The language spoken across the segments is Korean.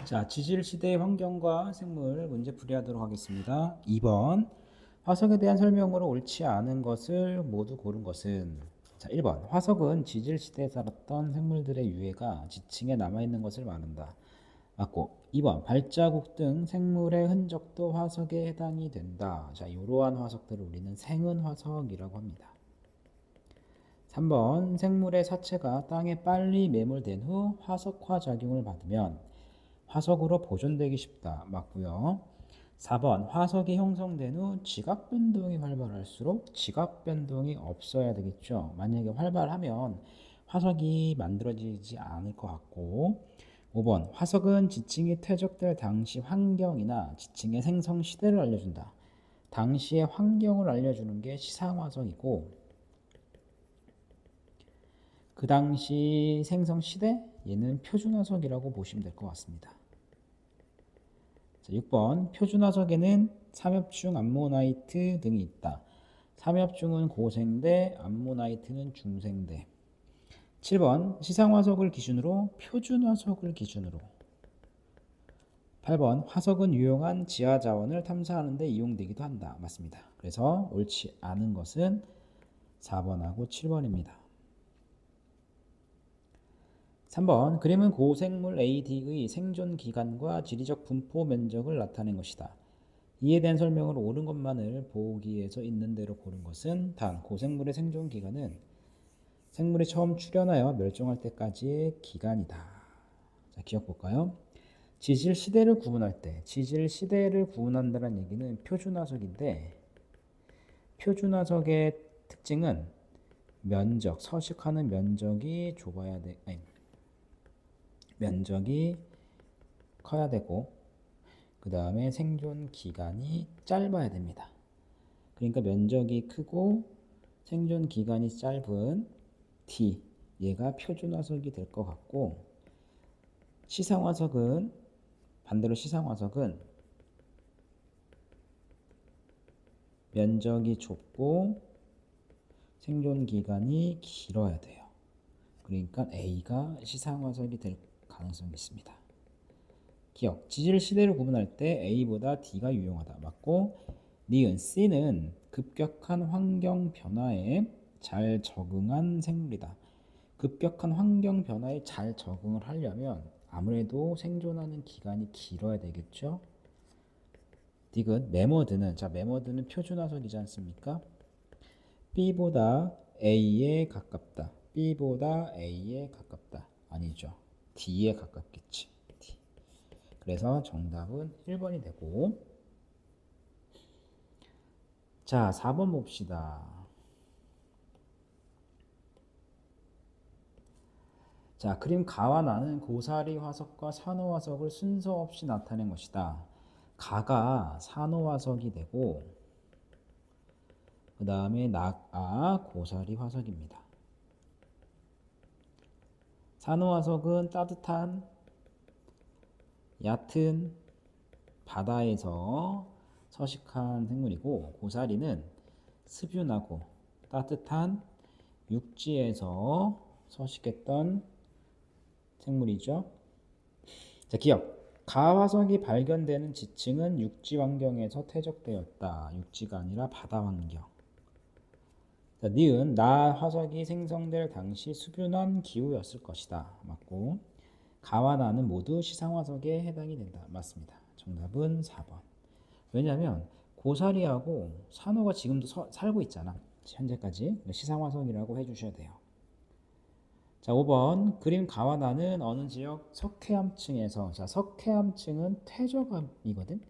자, 지질시대의 환경과 생물 문제 풀이하도록 하겠습니다. 2번 화석에 대한 설명으로 옳지 않은 것을 모두 고른 것은. 자, 1번 화석은 지질시대에 살았던 생물들의 유해가 지층에 남아있는 것을 말한다. 맞고. 2번 발자국 등 생물의 흔적도 화석에 해당이 된다. 자, 이러한 화석들을 우리는 생은 화석이라고 합니다. 3번 생물의 사체가 땅에 빨리 매몰된 후 화석화 작용을 받으면 화석으로 보존되기 쉽다. 맞고요. 4번 화석이 형성된 후 지각 변동이 활발할수록 지각 변동이 없어야 되겠죠. 만약에 활발하면 화석이 만들어지지 않을 것 같고. 5번 화석은 지층이 퇴적될 당시 환경이나 지층의 생성 시대를 알려준다. 당시의 환경을 알려주는 게 시상화석이고, 그 당시 생성 시대, 얘는 표준화석이라고 보시면 될 것 같습니다. 자, 6번 표준화석에는 삼엽중, 암모나이트 등이 있다. 삼엽중은 고생대, 암모나이트는 중생대. 7번 시상화석을 기준으로, 표준화석을 기준으로. 8번 화석은 유용한 지하자원을 탐사하는 데 이용되기도 한다. 맞습니다. 그래서 옳지 않은 것은 4번하고 7번입니다. 3번 그림은 고생물 AD의 생존 기간과 지리적 분포 면적을 나타낸 것이다. 이에 대한 설명을 옳은 것만을 보기에서 있는 대로 고른 것은 단 고생물의 생존 기간은 생물이 처음 출현하여 멸종할 때까지의 기간이다. 자, 기억 볼까요? 지질 시대를 구분할 때, 지질 시대를 구분한다는 얘기는 표준화석인데, 표준화석의 특징은 면적, 서식하는 면적이 좁아야 돼, 아니, 면적이 커야 되고, 그 다음에 생존 기간이 짧아야 됩니다. 그러니까 면적이 크고 생존 기간이 짧은 D, 얘가 표준화석이 될 것 같고, 시상화석은 반대로 시상화석은 면적이 좁고 생존 기간이 길어야 돼요. 그러니까 A가 시상화석이 될 가능성이 있습니다. 기억, 지질 시대를 구분할 때 A보다 D가 유용하다. 맞고. 니은 C는 급격한 환경 변화에 잘 적응한 생물이다. 급격한 환경 변화에 잘 적응을 하려면 아무래도 생존하는 기간이 길어야 되겠죠. 디귿, 매머드는, 자, 매머드는 표준화석이지 않습니까? B보다 A에 가깝다. B보다 A에 가깝다. 아니죠. D에 가깝겠지. D. 그래서 정답은 1번이 되고. 자, 4번 봅시다. 자, 그림 가와 나는 고사리 화석과 산호 화석을 순서 없이 나타낸 것이다. 가가 산호 화석이 되고, 그 다음에 나가 고사리 화석입니다. 산호 화석은 따뜻한 얕은 바다에서 서식한 생물이고, 고사리는 습윤하고 따뜻한 육지에서 서식했던 생물이죠. 자, 기억. 가화석이 발견되는 지층은 육지 환경에서 퇴적되었다. 육지가 아니라 바다 환경. 자, 니은 나 화석이 생성될 당시 수변한 기후였을 것이다. 맞고. 가와 나는 모두 시상화석에 해당이 된다. 맞습니다. 정답은 4번. 왜냐하면 고사리하고 산호가 지금도 살고 있잖아. 현재까지. 시상화석이라고 해주셔야 돼요. 자, 5번 그림 가와 나는 어느 지역 석회암층에서, 자, 석회암층은 퇴적암이거든.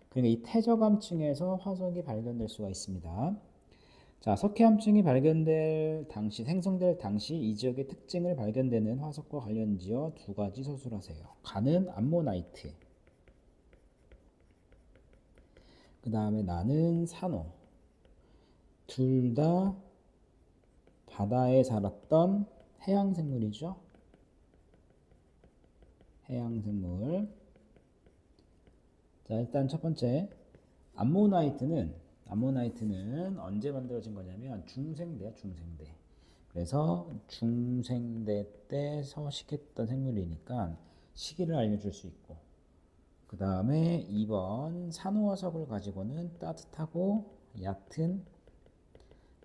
그러니까 이 퇴적암층에서 화석이 발견될 수가 있습니다. 자, 석회암층이 발견될 당시, 생성될 당시 이 지역의 특징을 발견되는 화석과 관련지어 두 가지 서술하세요. 가는 암모나이트, 그 다음에 나는 산호. 둘 다 바다에 살았던 해양생물이죠. 해양생물. 자, 일단 첫 번째 암모나이트는 언제 만들어진 거냐면 중생대야, 중생대. 그래서 중생대 때 서식했던 생물이니까 시기를 알려줄 수 있고, 그 다음에 2번 산호화석을 가지고는 따뜻하고 얕은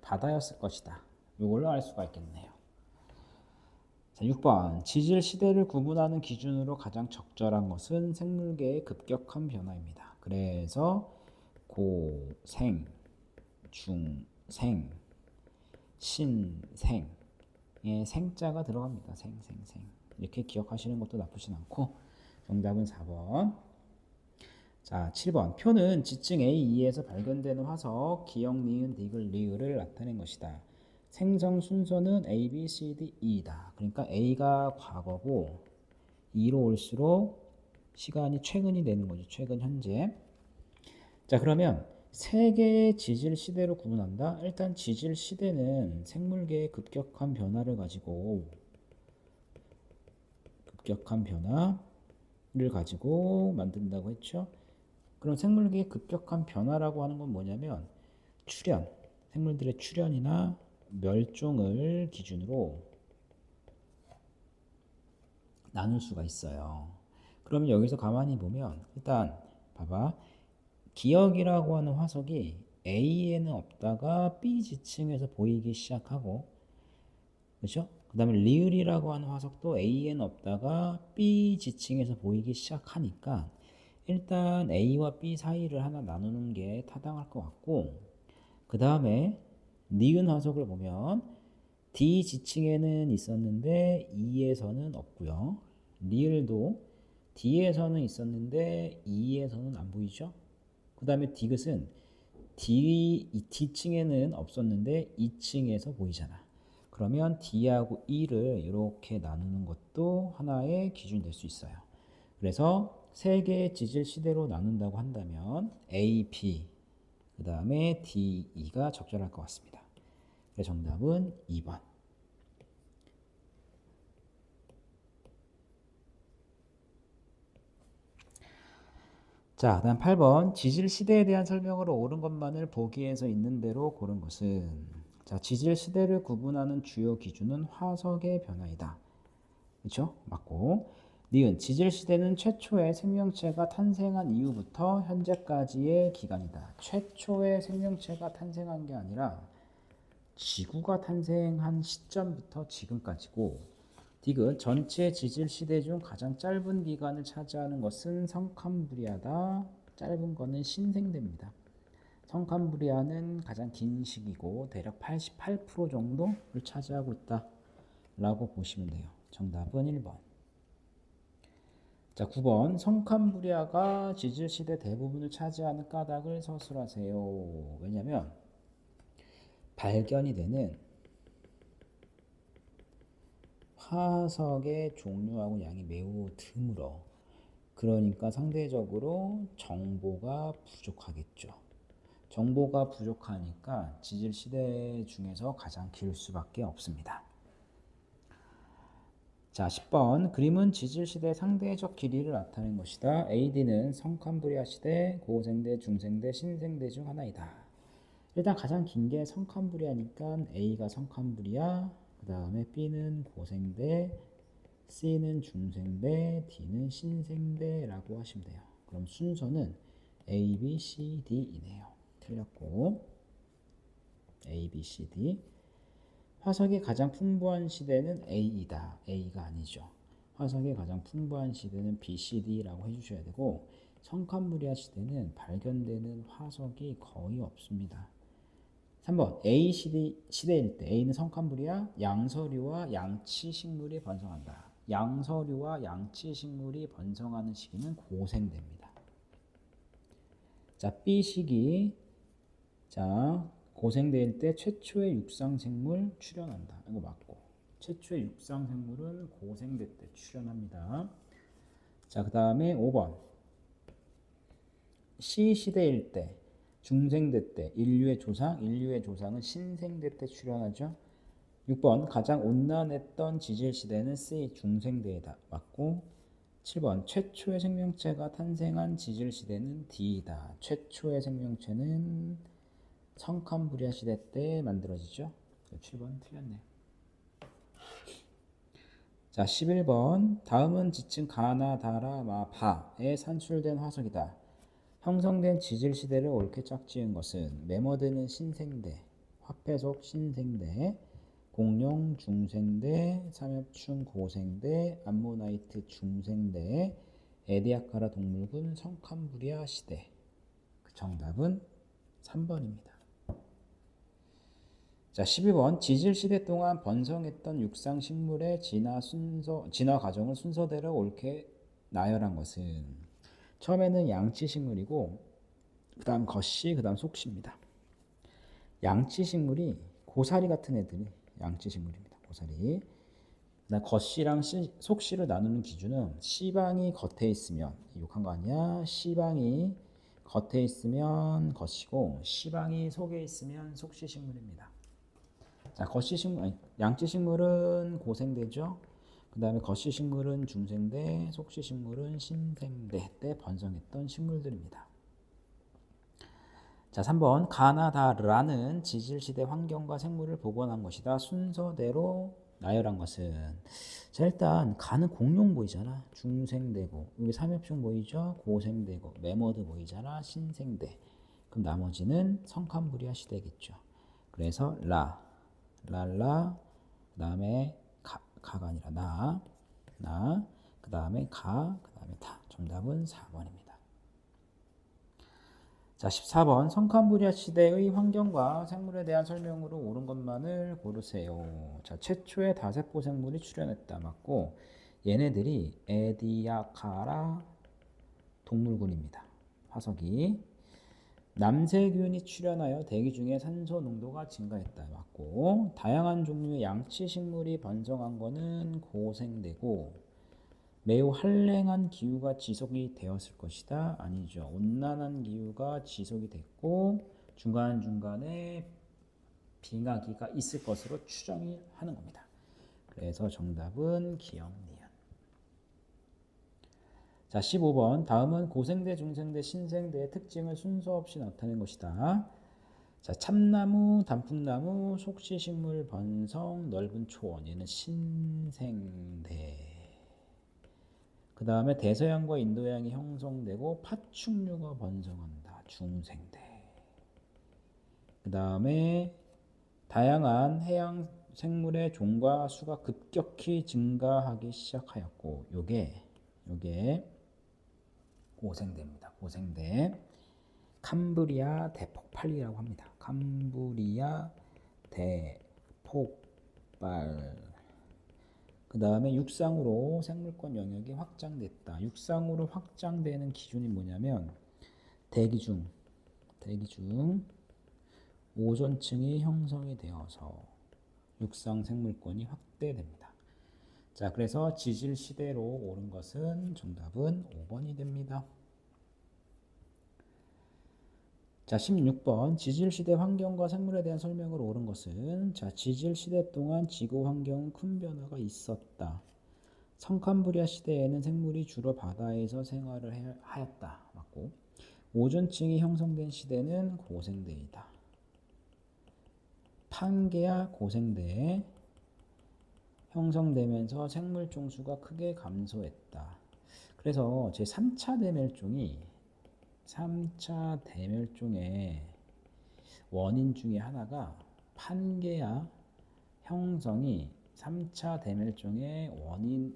바다였을 것이다. 이걸로 알 수가 있겠네요. 자, 6번 지질 시대를 구분하는 기준으로 가장 적절한 것은 생물계의 급격한 변화입니다. 그래서 고생, 중생, 신생 생자가 들어갑니다. 생. 이렇게 기억하시는 것도 나쁘진 않고 정답은 4번. 자, 7번 표는 지층 A2에서 발견되는 화석 기역, 니은, 디귿, 리을을 나타낸 것이다. 생성 순서는 A, B, C, D, E다. 그러니까 A가 과거고 2로 올수록 시간이 최근이 되는 거죠. 최근 현재. 자, 그러면 세 개의 지질 시대로 구분한다. 일단 지질 시대는 생물계의 급격한 변화를 가지고 만든다고 했죠. 그럼 생물계의 급격한 변화라고 하는 건 뭐냐면 출현, 생물들의 출현이나 멸종을 기준으로 나눌 수가 있어요. 그러면 여기서 가만히 보면 일단 봐봐. 기역이라고 하는 화석이 A에는 없다가 B 지층에서 보이기 시작하고, 그렇죠? 그 다음에 리을이라고 하는 화석도 A에는 없다가 B 지층에서 보이기 시작하니까 일단 A와 B 사이를 하나 나누는 게 타당할 것 같고, 그 다음에 니은 화석을 보면 D 지층에는 있었는데 E에서는 없고요. 리을도 D에서는 있었는데 E에서는 안 보이죠? 그 다음에 디귿은 D층에는 없었는데 2층에서 보이잖아. 그러면 D하고 E를 이렇게 나누는 것도 하나의 기준이 될 수 있어요. 그래서 세 개의 지질 시대로 나눈다고 한다면 A, B, 그 다음에 D, E가 적절할 것 같습니다. 그래서 정답은 2번. 자, 다음 8번 지질 시대에 대한 설명으로 옳은 것만을 보기에서 있는 대로 고른 것은, 자, 지질 시대를 구분하는 주요 기준은 화석의 변화이다. 그렇죠? 맞고. 니은 지질 시대는 최초의 생명체가 탄생한 이후부터 현재까지의 기간이다. 최초의 생명체가 탄생한 게 아니라 지구가 탄생한 시점부터 지금까지고, 디귿 전체 지질 시대 중 가장 짧은 기간을 차지하는 것은 성캄브리아다. 짧은 거는 신생대입니다. 성캄브리아는 가장 긴 시기고 대략 88% 정도를 차지하고 있다라고 보시면 돼요. 정답은 1번. 자, 9번 성캄브리아가 지질 시대 대부분을 차지하는 까닭을 서술하세요. 왜냐면 발견이 되는 화석의 종류하고 양이 매우 드물어. 그러니까 상대적으로 정보가 부족하겠죠. 정보가 부족하니까 지질 시대 중에서 가장 길 수밖에 없습니다. 자, 10번 그림은 지질 시대 상대적 길이를 나타낸 것이다. AD는 성캄브리아 시대, 고생대, 중생대, 신생대 중 하나이다. 일단 가장 긴 게 성캄브리아니까 A가 성캄브리아, 그 다음에 B는 고생대, C는 중생대, D는 신생대라고 하시면 돼요. 그럼 순서는 A, B, C, D이네요. 틀렸고 A, B, C, D. 화석이 가장 풍부한 시대는 A이다. A가 아니죠. 화석이 가장 풍부한 시대는 B, C, D라고 해주셔야 되고, 성캄브리아 시대는 발견되는 화석이 거의 없습니다. 3번 A 시대일 때 A는 성캄브리아, 양서류와 양치식물이 번성한다. 양서류와 양치식물이 번성하는 시기는 고생대입니다. 자, B 시기. 자, 고생대일 때 최초의 육상생물 출현한다. 이거 맞고. 최초의 육상생물은 고생대 때 출현합니다. 자, 그 다음에 5번 C 시대일 때, 중생대 때 인류의 조상은 신생대 때 출현하죠. 6번 가장 온난했던 지질 시대는 C 중생대이다. 맞고. 7번 최초의 생명체가 탄생한 지질 시대는 D이다. 최초의 생명체는 성캄브리아 시대 때 만들어지죠. 7번 틀렸네요. 자, 11번. 다음은 지층 가나, 다라, 마, 바에 산출된 화석이다. 형성된 지질 시대를 옳게 짝지은 것은 메머드는 신생대, 화폐속 신생대, 공룡 중생대, 삼엽충 고생대, 암모나이트 중생대, 에디아카라 동물군 성캄브리아 시대. 그 정답은 3번입니다. 자, 12번. 지질 시대 동안 번성했던 육상 식물의 진화 과정을 순서대로 옳게 나열한 것은 처음에는 양치 식물이고 그다음 겉씨, 그다음 속씨입니다. 양치 식물이 고사리 같은 애들이 양치 식물입니다. 고사리. 그다음 겉씨랑 속씨를 나누는 기준은 씨방이 겉에 있으면 욕한 거 아니야? 씨방이 겉에 있으면 겉이고 씨방이 속에 있으면 속씨 식물입니다. 자, 양치 식물은 고생대죠. 그 다음에 겉씨 식물은 중생대, 속씨 식물은 신생대 때 번성했던 식물들입니다. 자, 3번. 가나다라는 지질시대 환경과 생물을 복원한 것이다. 순서대로 나열한 것은 자, 일단 가는 공룡 보이잖아. 중생대고 여기 삼엽충 보이죠. 고생대고 매머드 보이잖아. 신생대. 그럼 나머지는 성캄브리아 시대겠죠. 그래서 랄라, 그 다음에 가가 아니라 그 다음에 그 다음에 다. 정답은 4번입니다. 자, 14번. 성캄브리아 시대의 환경과 생물에 대한 설명으로 옳은 것만을 고르세요. 자, 최초의 다세포 생물이 출현했다. 맞고 얘네들이 에디아카라 동물군입니다. 화석이. 남세균이 출현하여 대기 중에 산소 농도가 증가했다. 맞고 다양한 종류의 양치 식물이 번성한 것은 고생되고 매우 한랭한 기후가 지속이 되었을 것이다. 아니죠. 온난한 기후가 지속이 됐고 중간중간에 빙하기가 있을 것으로 추정이 하는 겁니다. 그래서 정답은 기억, 니은. 자, 15번. 다음은 고생대, 중생대, 신생대의 특징을 순서 없이 나타낸 것이다. 자, 참나무, 단풍나무, 속시식물 번성, 넓은 초원. 얘는 신생대. 그 다음에 대서양과 인도양이 형성되고 파충류가 번성한다. 중생대. 그 다음에 다양한 해양 생물의 종과 수가 급격히 증가하기 시작하였고 요게 고생대입니다. 고생대. 캄브리아 대폭발이라고 합니다. 캄브리아 대폭발. 그 다음에 육상으로 생물권 영역이 확장됐다. 육상으로 확장되는 기준이 뭐냐면 대기중 오존층이 형성이 되어서 육상 생물권이 확대됩니다. 자, 그래서 지질 시대로 옳은 것은 정답은 5번이 됩니다. 자, 16번. 지질 시대 환경과 생물에 대한 설명으로 옳은 것은 자, 지질 시대 동안 지구 환경은 큰 변화가 있었다. 성캄브리아 시대에는 생물이 주로 바다에서 생활을 하였다. 맞고 오존층이 형성된 시대는 고생대이다. 판게아 고생대에 형성되면서 생물 종수가 크게 감소했다. 그래서 제 3차 대멸종의 원인 중에 하나가 판게아 형성이 3차 대멸종의 원인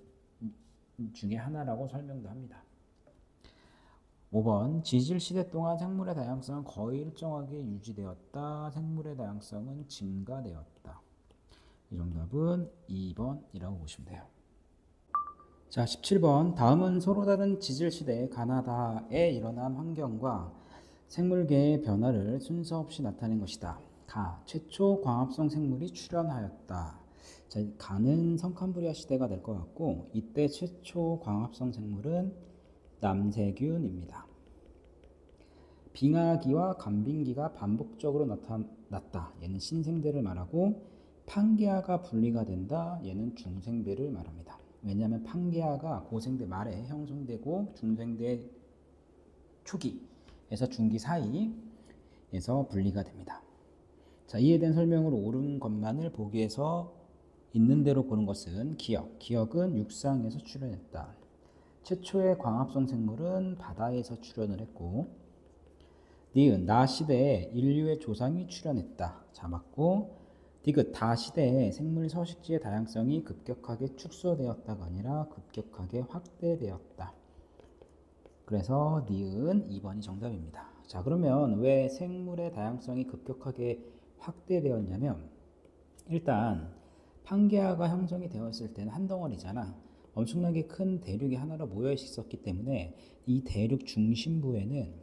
중에 하나라고 설명도 합니다. 5번. 지질 시대 동안 생물의 다양성은 거의 일정하게 유지되었다. 생물의 다양성은 증가되었다. 이 정답은 2번이라고 보시면 돼요. 자, 17번. 다음은 서로 다른 지질 시대 가나다에 일어난 환경과 생물계의 변화를 순서 없이 나타낸 것이다. 가. 최초 광합성 생물이 출현하였다. 자, 가는 성캄브리아 시대가 될 것 같고 이때 최초 광합성 생물은 남세균입니다. 빙하기와 간빙기가 반복적으로 나타났다. 얘는 신생대를 말하고 판게아가 분리가 된다. 얘는 중생대를 말합니다. 왜냐하면 판게아가 고생대 말에 형성되고 중생대 초기에서 중기 사이에서 분리가 됩니다. 자, 이에 대한 설명으로 옳은 것만을 보기에서 있는 대로 보는 것은 기역. 기역은 육상에서 출현했다. 최초의 광합성 생물은 바다에서 출현을 했고, 니은 나 시대에 인류의 조상이 출현했다. 자, 맞고, 디귿 다 시대에 생물 서식지의 다양성이 급격하게 축소되었다가 아니라 급격하게 확대되었다. 그래서 니은 2번이 정답입니다. 자, 그러면 왜 생물의 다양성이 급격하게 확대되었냐면, 일단 판게아가 형성이 되었을 때는 한 덩어리잖아. 엄청나게 큰 대륙이 하나로 모여 있었기 때문에 이 대륙 중심부에는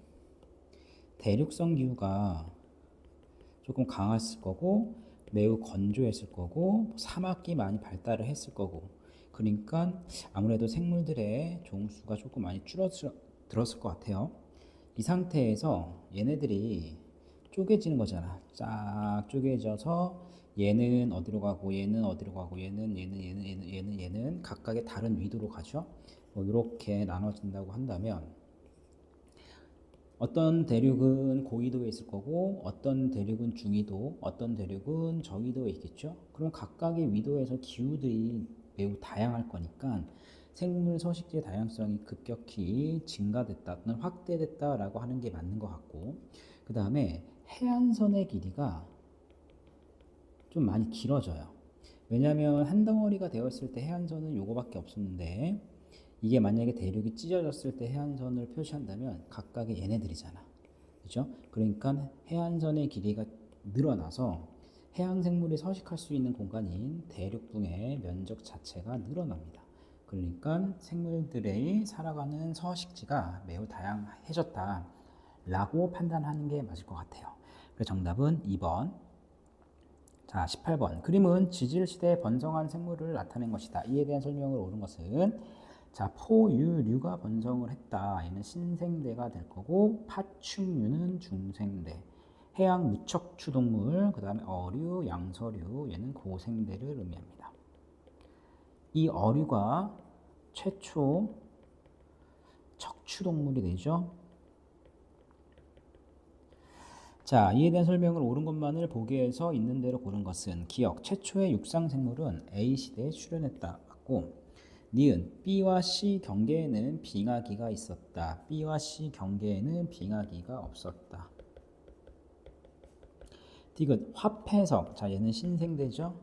대륙성 기후가 조금 강했을 거고, 매우 건조했을 거고, 사막이 많이 발달을 했을 거고, 그러니까 아무래도 생물들의 종수가 조금 많이 줄어들었을 것 같아요. 이 상태에서 얘네들이 쪼개지는 거잖아. 쫙 쪼개져서 얘는 어디로 가고, 얘는 어디로 가고, 얘는 각각의 다른 위도로 가죠. 뭐 이렇게 나눠진다고 한다면 어떤 대륙은 고위도에 있을 거고, 어떤 대륙은 중위도, 어떤 대륙은 저위도에 있겠죠. 그럼 각각의 위도에서 기후들이 매우 다양할 거니까 생물 서식지의 다양성이 급격히 증가됐다 또는 확대됐다라고 하는 게 맞는 것 같고, 그 다음에 해안선의 길이가 좀 많이 길어져요. 왜냐하면 한 덩어리가 되었을 때 해안선은 요거밖에 없었는데, 이게 만약에 대륙이 찢어졌을 때 해안선을 표시한다면 각각의 얘네들이잖아. 그죠? 그러니까 해안선의 길이가 늘어나서 해양 생물이 서식할 수 있는 공간인 대륙붕의 면적 자체가 늘어납니다. 그러니까 생물들의 살아가는 서식지가 매우 다양해졌다 라고 판단하는 게 맞을 것 같아요. 그래서 정답은 2번. 자, 18번. 그림은 지질시대에 번성한 생물을 나타낸 것이다. 이에 대한 설명을 옳은 것은, 자, 포유류가 번성을 했다. 얘는 신생대가 될 거고, 파충류는 중생대. 해양 무척추 동물, 그 다음에 어류, 양서류, 얘는 고생대를 의미합니다. 이 어류가 최초 척추 동물이 되죠. 자, 이에 대한 설명을 옳은 것만을 보기에서 있는 대로 고른 것은 기역. 최초의 육상 생물은 A시대에 출현했다. 맞고, 니은 B와 C 경계에는 빙하기가 있었다. B와 C 경계에는 빙하기가 없었다. 디귿 화폐석. 자, 얘는 신생대죠.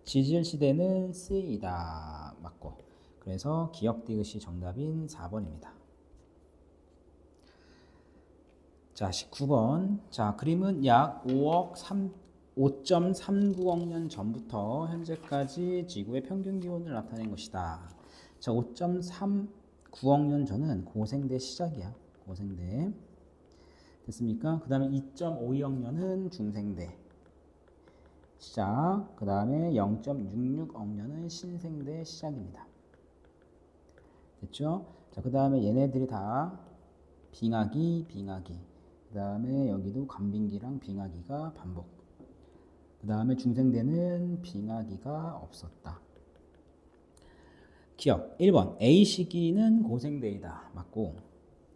지질시대는 C이다. 맞고, 그래서 기역 디귿이 정답인 4번입니다. 자, 19번. 자, 그림은 약 5.39억 년 전부터 현재까지 지구의 평균 기온을 나타낸 것이다. 자, 5.39억 년 전은 고생대 시작이야. 고생대. 됐습니까? 그 다음에 2.52억 년은 중생대 시작. 그 다음에 0.66억 년은 신생대 시작입니다. 됐죠? 자, 그 다음에 얘네들이 다 빙하기. 그 다음에 여기도 간빙기랑 빙하기가 반복. 그 다음에 중생대는 빙하기가 없었다. 기억 1번 A 시기는 고생대이다. 맞고,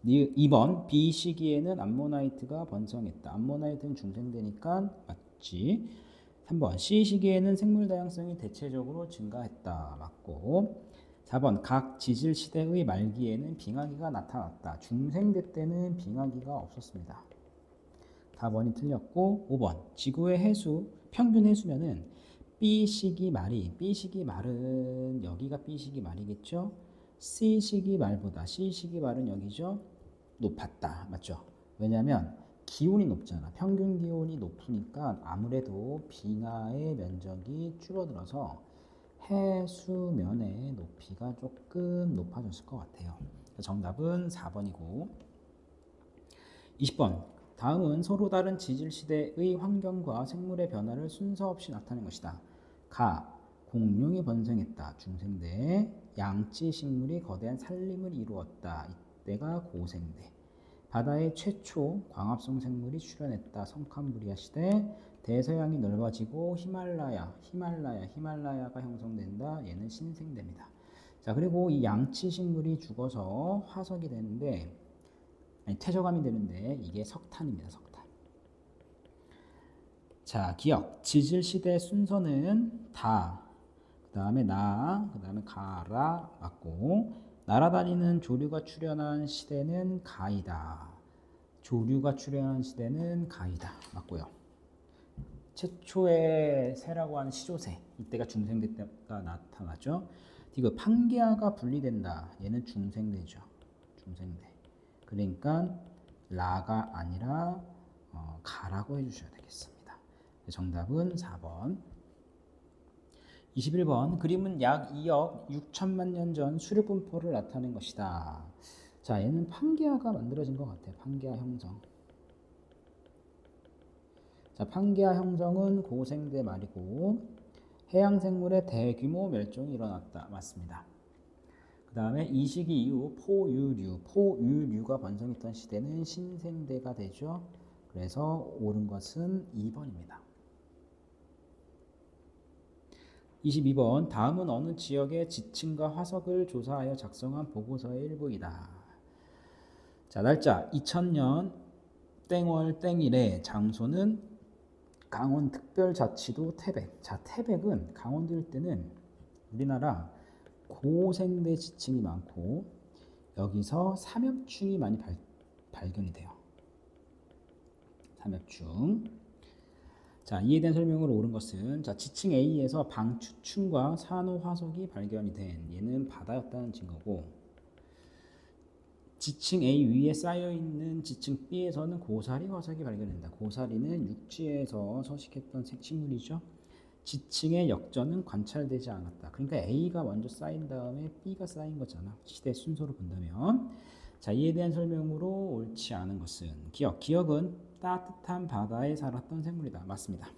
2번 B 시기에는 암모나이트가 번성했다. 암모나이트는 중생대니까 맞지. 3번 C 시기에는 생물 다양성이 대체적으로 증가했다. 맞고, 4번 각 지질 시대의 말기에는 빙하기가 나타났다. 중생대 때는 빙하기가 없었습니다. 4번이 틀렸고, 5번 지구의 해수 평균 해수면은 B 시기 말은 여기가 B 시기 말이겠죠. C 시기 말보다 C 시기 말은 여기죠. 높았다. 맞죠? 왜냐하면 기온이 높잖아. 평균 기온이 높으니까 아무래도 빙하의 면적이 줄어들어서 해수면의 높이가 조금 높아졌을 것 같아요. 정답은 4번이고, 20번. 다음은 서로 다른 지질시대의 환경과 생물의 변화를 순서 없이 나타낸 것이다. 가. 공룡이 번성했다. 중생대. 양치 식물이 거대한 산림을 이루었다. 이때가 고생대. 바다의 최초 광합성 생물이 출현했다. 성캄브리아 시대. 대서양이 넓어지고 히말라야가 형성된다. 얘는 신생대입니다. 자, 그리고 이 양치 식물이 죽어서 화석이 되는데, 퇴적암이 되는데 이게 석탄입니다. 석탄. 자, 기억. 지질 시대 순서는 다, 그 다음에 나, 그 다음에 가라 맞고, 날아다니는 조류가 출현한 시대는 가이다. 조류가 출현한 시대는 가이다 맞고요. 최초의 새라고 하는 시조새, 이때가 중생대 때가 나타나죠. 디귿. 판기아가 분리된다. 얘는 중생대죠. 중생대. 그러니까 라가 아니라 가라고 해주셔야 되겠습니다. 정답은 4번. 21번. 그림은 약 2억 6천만 년 전 수륙분포를 나타낸 것이다. 자, 얘는 판기아가 만들어진 것 같아요. 판기아 형성. 자, 판기아 형성은 고생대 말이고 해양 생물의 대규모 멸종이 일어났다. 맞습니다. 그 다음에 이 시기 이후 포유류가 번성했던 시대는 신생대가 되죠. 그래서 옳은 것은 2번입니다. 22번. 다음은 어느 지역의 지층과 화석을 조사하여 작성한 보고서의 일부이다. 자, 날짜 2000년 땡월 땡일에 장소는 강원특별자치도 태백. 자, 태백은 강원도일 때는 우리나라 고생대 지층이 많고 여기서 삼엽충이 많이 발견이 돼요. 삼엽충. 자, 이에 대한 설명으로 옳은 것은 자, 지층 A에서 방추충과 산호 화석이 발견이 된 얘는 바다였다는 증거고 지층 A 위에 쌓여있는 지층 B에서는 고사리 화석이 발견된다. 고사리는 육지에서 서식했던 식물이죠. 지층의 역전은 관찰되지 않았다. 그러니까 A가 먼저 쌓인 다음에 B가 쌓인 거잖아. 시대 순서로 본다면. 자, 이에 대한 설명으로 옳지 않은 것은 기억. 기억은 따뜻한 바다에 살았던 생물이다. 맞습니다.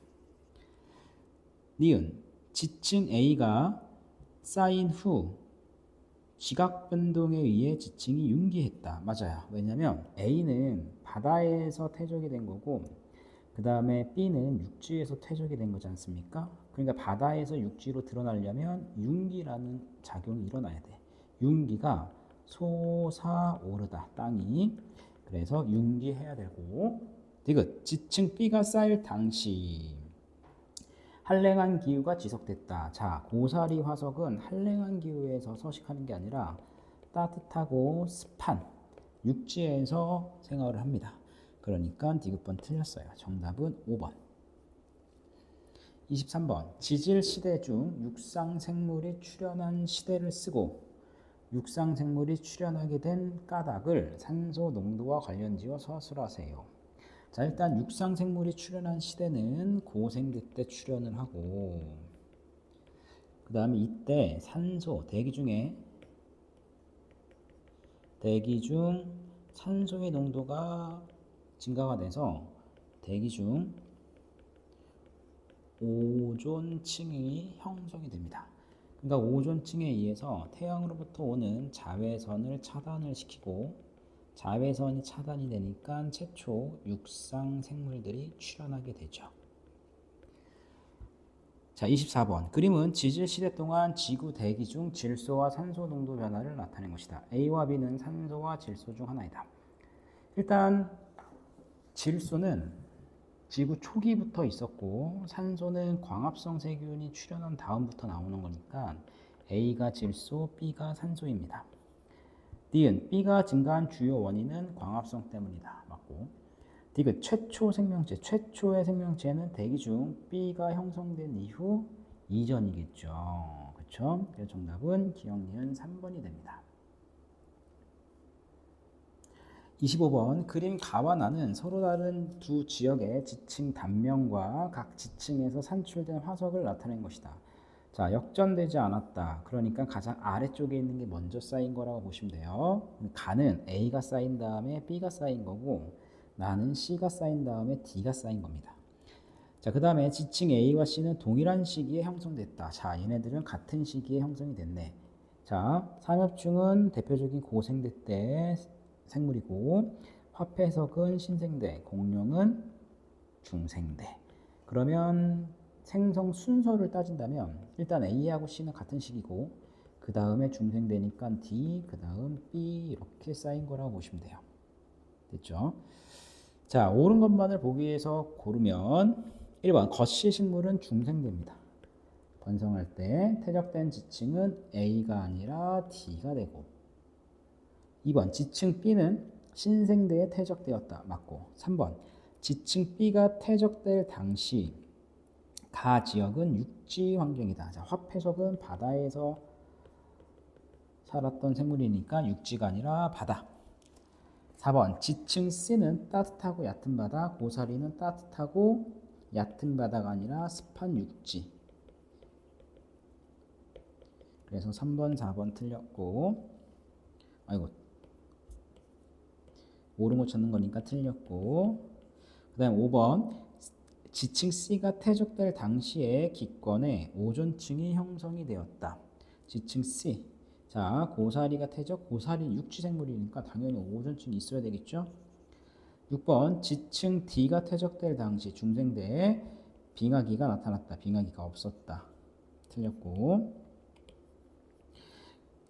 니은. 지층 A가 쌓인 후 지각 변동에 의해 지층이 융기했다. 맞아요. 왜냐하면 A는 바다에서 퇴적이 된 거고 그 다음에 B는 육지에서 퇴적이 된 거지 않습니까? 그러니까 바다에서 육지로 드러나려면 융기라는 작용이 일어나야 돼. 융기가 솟아오르다. 땅이. 그래서 융기해야 되고 디귿. 지층 B가 쌓일 당시 한랭한 기후가 지속됐다. 자, 고사리 화석은 한랭한 기후에서 서식하는 게 아니라 따뜻하고 습한 육지에서 생활을 합니다. 그러니까 디귿번 틀렸어요. 정답은 5번. 23번. 지질 시대 중 육상 생물이 출현한 시대를 쓰고 육상 생물이 출현하게 된 까닭을 산소 농도와 관련지어 서술하세요. 자, 일단 육상 생물이 출현한 시대는 고생대 때 출현을 하고 그 다음에 이때 산소 대기 중 산소의 농도가 증가가 돼서 대기 중 오존층이 형성이 됩니다. 그러니까 오존층에 의해서 태양으로부터 오는 자외선을 차단을 시키고 자외선이 차단이 되니까 최초 육상 생물들이 출현하게 되죠. 자, 24번. 그림은 지질 시대 동안 지구 대기 중 질소와 산소 농도 변화를 나타낸 것이다. A와 B는 산소와 질소 중 하나이다. 일단 질소는 지구 초기부터 있었고 산소는 광합성 세균이 출현한 다음부터 나오는 거니까 A가 질소, B가 산소입니다. 니은. B가 증가한 주요 원인은 광합성 때문이다. 맞고 디귿. 최초 생명체. 최초의 생명체는 대기 중 B가 형성된 이후 이전이겠죠. 그렇죠? 그래서 정답은 기억 니은 3번이 됩니다. 25번. 그림 가와 나는 서로 다른 두 지역의 지층 단면과 각 지층에서 산출된 화석을 나타낸 것이다. 자, 역전되지 않았다. 그러니까 가장 아래쪽에 있는 게 먼저 쌓인 거라고 보시면 돼요. 가는 A가 쌓인 다음에 B가 쌓인 거고 나는 C가 쌓인 다음에 D가 쌓인 겁니다. 자, 그 다음에 지층 A와 C는 동일한 시기에 형성됐다. 자, 얘네들은 같은 시기에 형성이 됐네. 자, 삼엽충은 대표적인 고생대 때 생물이고 화폐석은 신생대, 공룡은 중생대. 그러면 생성 순서를 따진다면 일단 A하고 C는 같은 시기고 그 다음에 중생대니까 D, 그 다음 B 이렇게 쌓인 거라고 보시면 돼요. 됐죠? 자, 옳은 것만을 보기 위해서 고르면 1번 거시 식물은 중생대입니다. 번성할 때 퇴적된 지층은 A가 아니라 D가 되고 2번 지층 B는 신생대에 퇴적되었다. 맞고 3번 지층 B가 퇴적될 당시 가 지역은 육지 환경이다. 자, 화폐석은 바다에서 살았던 생물이니까 육지가 아니라 바다. 4번 지층 C는 따뜻하고 얕은 바다, 고사리는 따뜻하고 얕은 바다가 아니라 습한 육지. 그래서 3번, 4번 틀렸고 아이고 옳은 거 찾는 거니까 틀렸고 그 다음 5번 지층 C가 퇴적될 당시에 기권에 오존층이 형성이 되었다. 지층 C 자 고사리가 퇴적, 고사리 육지생물이니까 당연히 오존층이 있어야 되겠죠. 6번 지층 D가 퇴적될 당시 중생대에 빙하기가 나타났다. 빙하기가 없었다. 틀렸고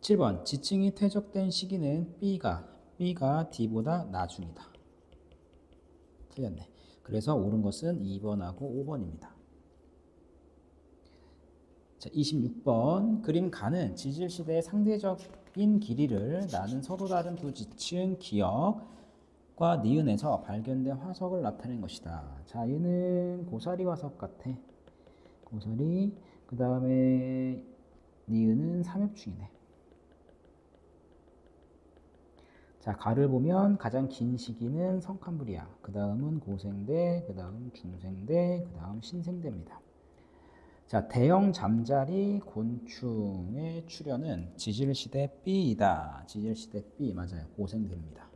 7번 지층이 퇴적된 시기는 B가 D보다 나중이다. 틀렸네. 그래서 옳은 것은 2번하고 5번입니다. 자, 26번 그림 가는 지질시대의 상대적인 길이를 나는 서로 다른 두 지층 기역과 니은에서 발견된 화석을 나타낸 것이다. 자, 얘는 고사리 화석 같아. 고사리 그 다음에 니은은 삼엽충이네. 자, 가를 보면 가장 긴 시기는 성칸브리아, 그 다음은 고생대, 그 다음 중생대, 그 다음 신생대입니다. 자, 대형 잠자리 곤충의 출현은 지질시대 B이다. 지질시대 B 맞아요. 고생대입니다.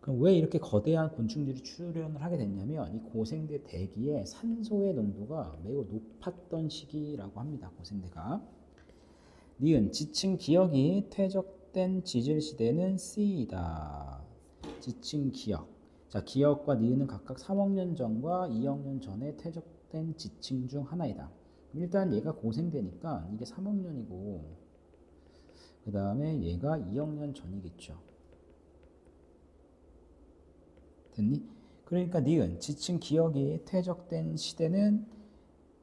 그럼 왜 이렇게 거대한 곤충들이 출현을 하게 됐냐면 이 고생대 대기에 산소의 농도가 매우 높았던 시기라고 합니다. 고생대가. 니은 지층 기역이 퇴적된 지질시대는 C이다. 지층 기역. 자, 기역과 니은은 각각 3억 년 전과 2억 년 전에 퇴적된 지층 중 하나이다. 일단 얘가 고생대니까 이게 3억 년이고 그 다음에 얘가 2억 년 전이겠죠. 됐니? 그러니까 니은 지층 기역이 퇴적된 시대는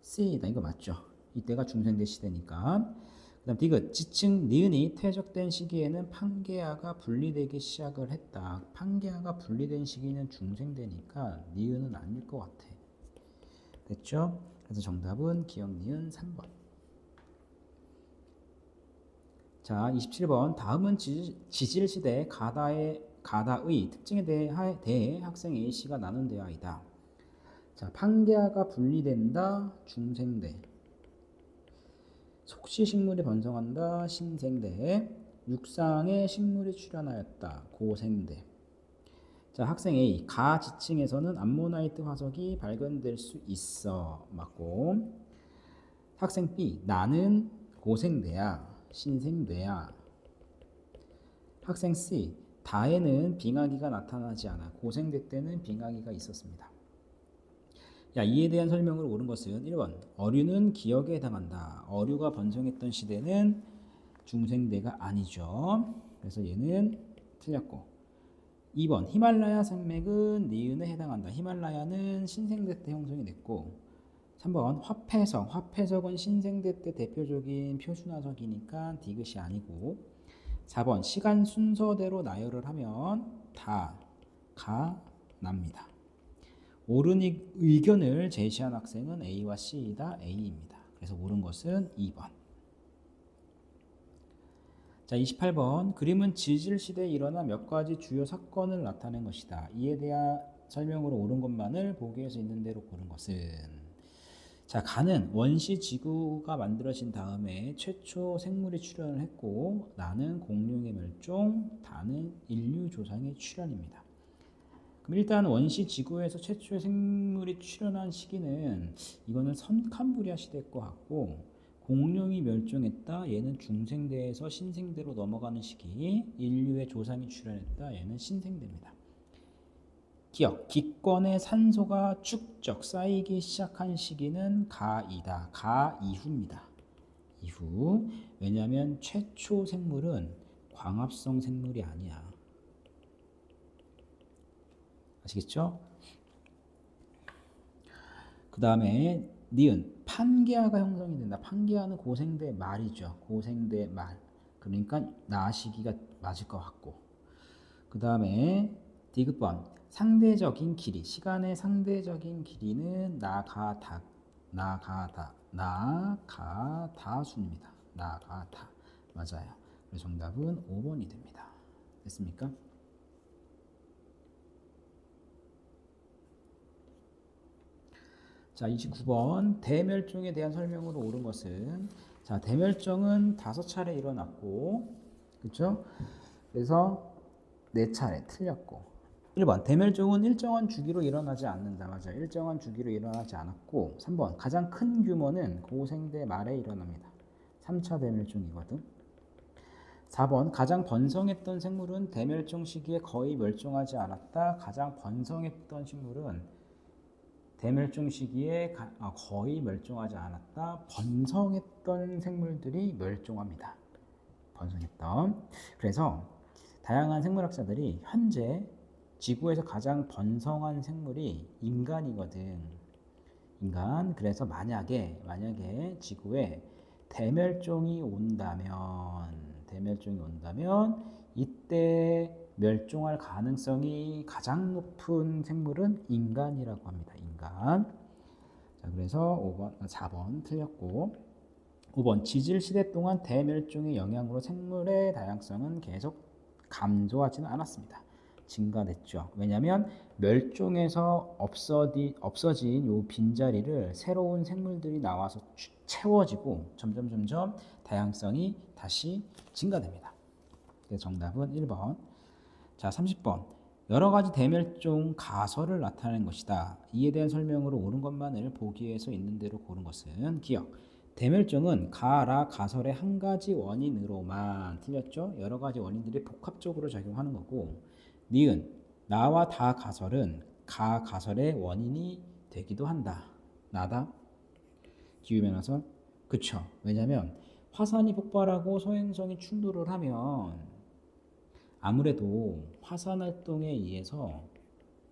C이다. 이거 맞죠? 이때가 중생대 시대니까. 그 다음 디귿 지층 니은이 퇴적된 시기에는 판게아가 분리되기 시작을 했다. 판게아가 분리된 시기는 중생대니까 니은은 아닐 것 같아. 됐죠? 그래서 정답은 기역 니은 3번. 자, 27번 다음은 지질시대 가다의 특징에 대해 학생 A씨가 나눈 대화이다. 자, 판게아가 분리된다. 중생대. 속시식물이 번성한다. 신생대. 육상에 식물이 출현하였다. 고생대. 자, 학생 A. 가 지층에서는 암모나이트 화석이 발견될 수 있어. 맞고. 학생 B. 나는 고생대야. 신생대야. 학생 C. 다에는 빙하기가 나타나지 않아. 고생대 때는 빙하기가 있었습니다. 야, 이에 대한 설명으로 옳은 것은 1번 어류는 기역에 해당한다. 어류가 번성했던 시대는 중생대가 아니죠. 그래서 얘는 틀렸고 2번 히말라야 산맥은 니은에 해당한다. 히말라야는 신생대 때 형성이 됐고 3번 화폐석은 신생대 때 대표적인 표준화석이니까 디귿이 아니고 4번 시간 순서대로 나열을 하면 다가 납니다. 옳은 의견을 제시한 학생은 A와 C이다. A입니다. 그래서 옳은 것은 2번. 자, 28번 그림은 지질시대에 일어난 몇 가지 주요 사건을 나타낸 것이다. 이에 대한 설명으로 옳은 것만을 보기에서 있는 대로 고른 것은 자, 가는 원시 지구가 만들어진 다음에 최초 생물이 출현을 했고 나는 공룡의 멸종, 다는 인류 조상의 출현입니다. 그럼 일단 원시 지구에서 최초의 생물이 출현한 시기는 이거는 선캄브리아 시대 것 같고 공룡이 멸종했다. 얘는 중생대에서 신생대로 넘어가는 시기. 인류의 조상이 출현했다. 얘는 신생대입니다. 기역, 기권의 산소가 축적 쌓이기 시작한 시기는 가이다. 가 이후입니다. 이후. 왜냐하면 최초 생물은 광합성 생물이 아니야. 아시겠죠? 그 다음에 니은 판기하가 형성이 된다. 판기하는 고생대 말이죠. 고생대 말. 그러니까 나 시기가 맞을 것 같고. 그 다음에 디귿번 상대적인 길이. 시간의 상대적인 길이는 나가다 순입니다. 나가다 맞아요. 그래서 정답은 5번이 됩니다. 됐습니까? 자, 29번 대멸종에 대한 설명으로 옳은 것은 자, 대멸종은 5차례 일어났고 그렇죠? 그래서 4차례 틀렸고 1번 대멸종은 일정한 주기로 일어나지 않는다. 맞아요. 일정한 주기로 일어나지 않았고 3번 가장 큰 규모는 고생대 말에 일어납니다. 3차 대멸종이거든. 4번 가장 번성했던 생물은 대멸종 시기에 거의 멸종하지 않았다. 가장 번성했던 식물은 대멸종 시기에 거의 멸종하지 않았다. 번성했던 생물들이 멸종합니다. 번성했던. 그래서 다양한 생물학자들이 현재 지구에서 가장 번성한 생물이 인간이거든. 인간. 그래서 만약에 지구에 대멸종이 온다면 이때 멸종할 가능성이 가장 높은 생물은 인간이라고 합니다. 인간. 자, 그래서 4번 틀렸고 5번 지질 시대 동안 대멸종의 영향으로 생물의 다양성은 계속 감소하지는 않았습니다. 증가됐죠. 왜냐하면 멸종에서 없어진 요 빈자리를 새로운 생물들이 나와서 채워지고 점점 다양성이 다시 증가됩니다. 그래서 정답은 1번. 자, 30번. 여러 가지 대멸종 가설을 나타내는 것이다. 이에 대한 설명으로 옳은 것만을 보기에서 있는 대로 고른 것은 기억. 대멸종은 가설의 한 가지 원인으로만 틀렸죠. 여러 가지 원인들이 복합적으로 작용하는 거고 니은 나와 다 가설은 가설의 원인이 되기도 한다. 나다. 기후변화선. 그쵸. 왜냐면 화산이 폭발하고 소행성이 충돌을 하면 아무래도 화산 활동에 의해서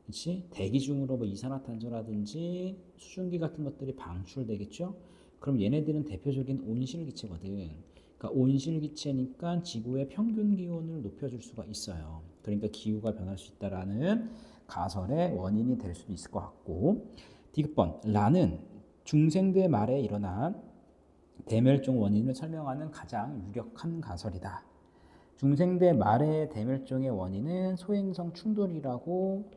그치? 대기 중으로 뭐 이산화탄소라든지 수증기 같은 것들이 방출되겠죠. 그럼 얘네들은 대표적인 온실기체거든. 그러니까 온실기체니까 지구의 평균 기온을 높여줄 수가 있어요. 그러니까 기후가 변할 수 있다라는 가설의 원인이 될 수도 있을 것 같고 디귿번 라는 중생대 말에 일어난 대멸종 원인을 설명하는 가장 유력한 가설이다. 중생대 말의 대멸종의 원인은 소행성 충돌이라고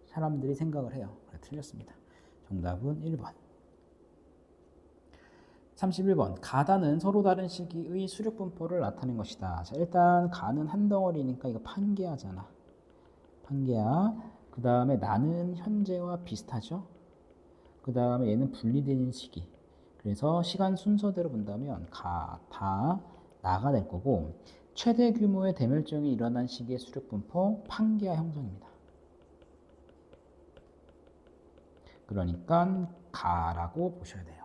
사람들이 생각을 해요. 틀렸습니다. 정답은 1번. 31번 가다는 서로 다른 시기의 수륙 분포를 나타낸 것이다. 자, 일단 가는 한 덩어리니까 이거 판계하잖아. 판계하. 그 다음에 나는 현재와 비슷하죠. 그 다음에 얘는 분리되는 시기. 그래서 시간 순서대로 본다면 다 나가 될 거고 최대 규모의 대멸종이 일어난 시기의 수륙 분포 판계하 형성입니다. 그러니까 가라고 보셔야 돼요.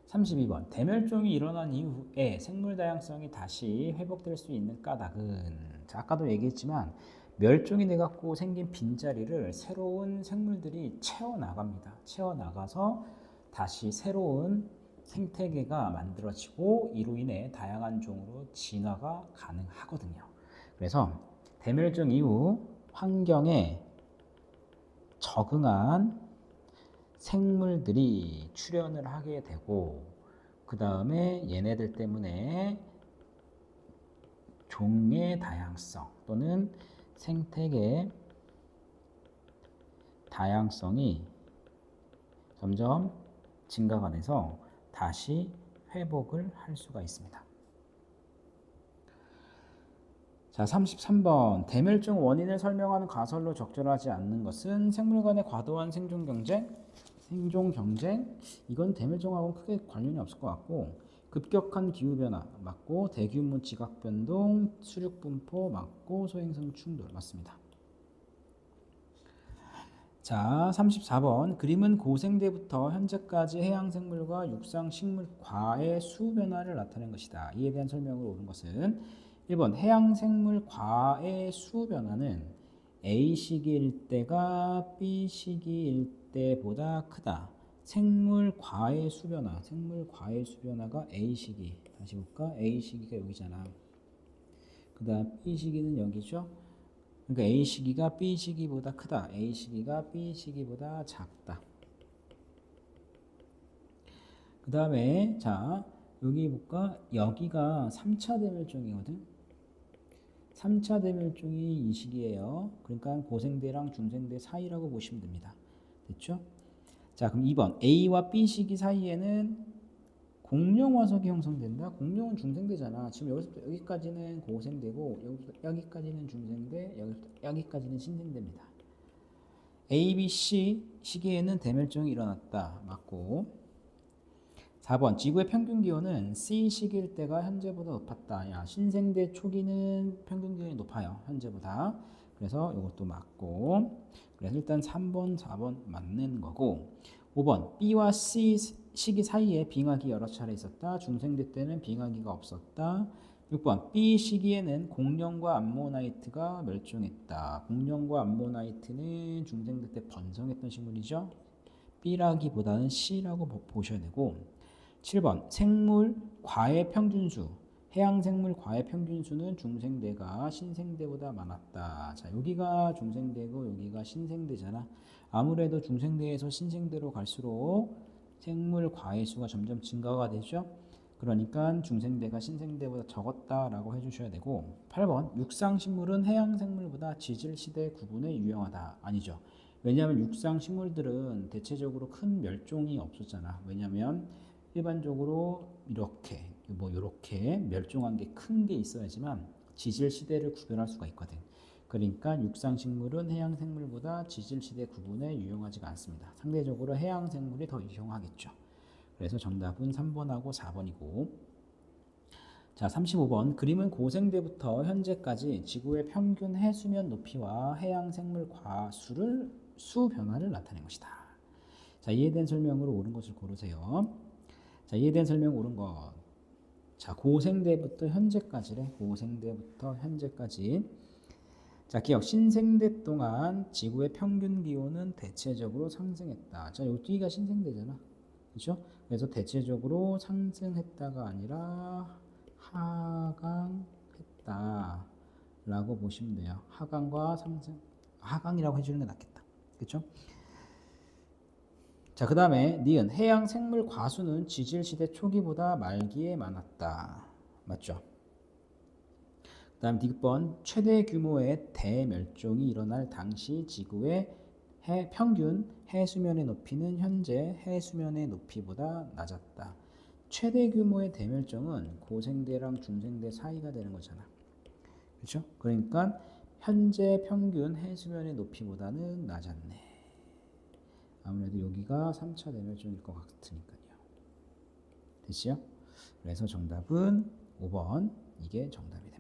32번 대멸종이 일어난 이후에 생물 다양성이 다시 회복될 수 있는 까닭은 자, 아까도 얘기했지만 멸종이 돼갖고 생긴 빈자리를 새로운 생물들이 채워나갑니다. 채워나가서 다시 새로운 생태계가 만들어지고 이로 인해 다양한 종으로 진화가 가능하거든요. 그래서 대멸종 이후 환경에 적응한 생물들이 출현을 하게 되고 그 다음에 얘네들 때문에 종의 다양성 또는 생태계 다양성이 점점 증가가 돼서 다시 회복을 할 수가 있습니다. 자, 33번 대멸종 원인을 설명하는 가설로 적절하지 않는 것은 생물 간의 과도한 생존 경쟁 이건 대멸종하고는 크게 관련이 없을 것 같고 급격한 기후변화 맞고 대규모 지각변동 수륙분포 맞고 소행성 충돌 맞습니다. 자, 34번 그림은 고생대부터 현재까지 해양생물과 육상식물과의 수변화를 나타낸 것이다. 이에 대한 설명으로 옳은 것은 1번 해양생물과의 수변화는 A 시기일 때가 B 시기일 때보다 크다. 생물 과의 수변화. 생물 과의 수변화가 A 시기. 다시 볼까? A 시기가 여기잖아. 그 다음 B 시기는 여기죠. 그러니까 A 시기가 B 시기보다 크다. A 시기가 B 시기보다 작다. 그 다음에 자 여기 볼까? 여기가 3차 대멸종이거든. 3차 대멸종이 이 시기예요. 그러니까 고생대랑 중생대 사이라고 보시면 됩니다. 됐죠? 자 그럼 2번 A와 B 시기 사이에는 공룡 화석이 형성된다. 공룡은 중생대잖아. 지금 여기서부터 여기까지는 고생대고 여기부터 여기까지는 중생대, 여기부터 여기까지는 신생대입니다. A, B, C 시기에는 대멸종이 일어났다. 맞고 4번 지구의 평균 기온은 C 시기일 때가 현재보다 높았다. 야, 신생대 초기는 평균 기온이 높아요. 현재보다. 그래서 이것도 맞고. 그래서 일단 3번, 4번 맞는 거고. 5번 B와 C 시기 사이에 빙하기 여러 차례 있었다. 중생대 때는 빙하기가 없었다. 6번 B 시기에는 공룡과 암모나이트가 멸종했다. 공룡과 암모나이트는 중생대 때 번성했던 식물이죠. B라기보다는 C라고 보셔야 되고 7번 생물 과의 평균수 해양 생물 과의 평균수는 중생대가 신생대보다 많았다. 자 여기가 중생대고 여기가 신생대잖아. 아무래도 중생대에서 신생대로 갈수록 생물 과의 수가 점점 증가가 되죠. 그러니까 중생대가 신생대보다 적었다라고 해주셔야 되고 8번 육상식물은 해양생물보다 지질시대 구분에 유용하다. 아니죠. 왜냐하면 육상식물들은 대체적으로 큰 멸종이 없었잖아. 왜냐하면 일반적으로 이렇게 멸종한 게 큰 게 있어야지만 지질 시대를 구별할 수가 있거든. 그러니까 육상식물은 해양생물보다 지질 시대 구분에 유용하지가 않습니다. 상대적으로 해양생물이 더 유용하겠죠. 그래서 정답은 3번하고 4번이고 자 35번 그림은 고생대부터 현재까지 지구의 평균 해수면 높이와 해양생물 과수를 수 변화를 나타낸 것이다. 자 이해된 설명으로 옳은 것을 고르세요. 자, 이해된 설명 옳은 것. 자, 고생대부터 현재까지래. 고생대부터 현재까지. 자, 기억. 신생대 동안 지구의 평균 기온은 대체적으로 상승했다. 자, 여기가 신생대잖아. 그렇죠? 그래서 대체적으로 상승했다가 아니라 하강했다. 라고 보시면 돼요. 하강과 상승. 하강이라고 해주는 게 낫겠다. 그렇죠? 자, 그 다음에 니은 해양 생물 과수는 지질시대 초기보다 말기에 많았다. 맞죠? 그 다음 디귿번 최대 규모의 대멸종이 일어날 당시 지구의 평균 해수면의 높이는 현재 해수면의 높이보다 낮았다. 최대 규모의 대멸종은 고생대랑 중생대 사이가 되는 거잖아. 그렇죠? 그러니까 현재 평균 해수면의 높이보다는 낮았네. 아무래도 여기가 3차 대멸종일 것 같으니까요. 됐죠? 그래서 정답은 5번 이게 정답이 됩니다.